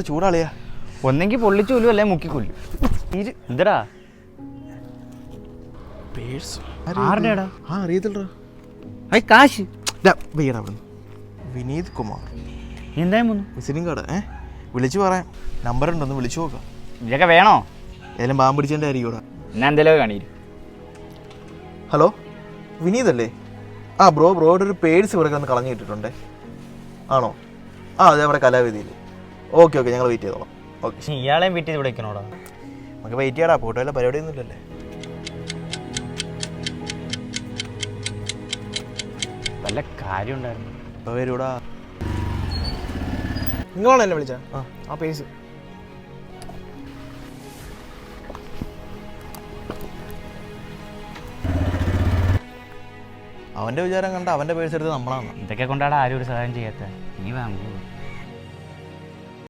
ചൂടാളിയാ ഒന്നെങ്കിൽ പൊള്ളിച്ചൂലും അല്ലെ മുക്കിക്കൊല്ലും. എന്തടാ ആരുടെടാ? കാശ് വിനീത് കുമാർ എന്തായാലും വിസിറ്റിംഗ് കാർഡ് വിളിച്ചു പറയാം. നമ്പർ ഉണ്ടോന്ന് വിളിച്ചു നോക്കാം. ഇതൊക്കെ വേണോ? ഏതെങ്കിലും പാമ്പ് പിടിച്ചതിൻ്റെ ആയിരിക്കും. ഞാൻ എന്തെങ്കിലും കാണിക്കും. ഹലോ വിനീത് അല്ലേ? ആ ബ്രോയുടെ ഒരു പേഴ്സ് ഇവിടെ ഒന്ന് കളഞ്ഞു കിട്ടിട്ടുണ്ടേ. ആണോ? അതെ അവിടെ കലാവേദിയിൽ. ഓക്കെ ഞങ്ങൾ വെയിറ്റ് ചെയ്തോളാം. ഓക്കെ ഇയാളെയും വെയിറ്റ് ചെയ്ത് വിളിക്കണോടാ? നമുക്ക് വെയിറ്റ് ചെയ്യാടാ. ഫോട്ടോയിലെ പരിപാടിയൊന്നും ഇല്ലല്ലേ? വല്ല കാര്യം ഉണ്ടായിരുന്നു. ഇപ്പോൾ വരൂടാ. നിങ്ങളാണ് എന്നെ വിളിച്ച? ആ പേഴ്സ് അവൻ്റെ വിചാരം കണ്ട അവൻ്റെ പേഴ്സ് എടുത്ത് നമ്മളാണ്. ഇതൊക്കെ കൊണ്ടാടാ ആരും ഒരു സഹായം ചെയ്യാത്ത. നീ വാങ്ങൂ.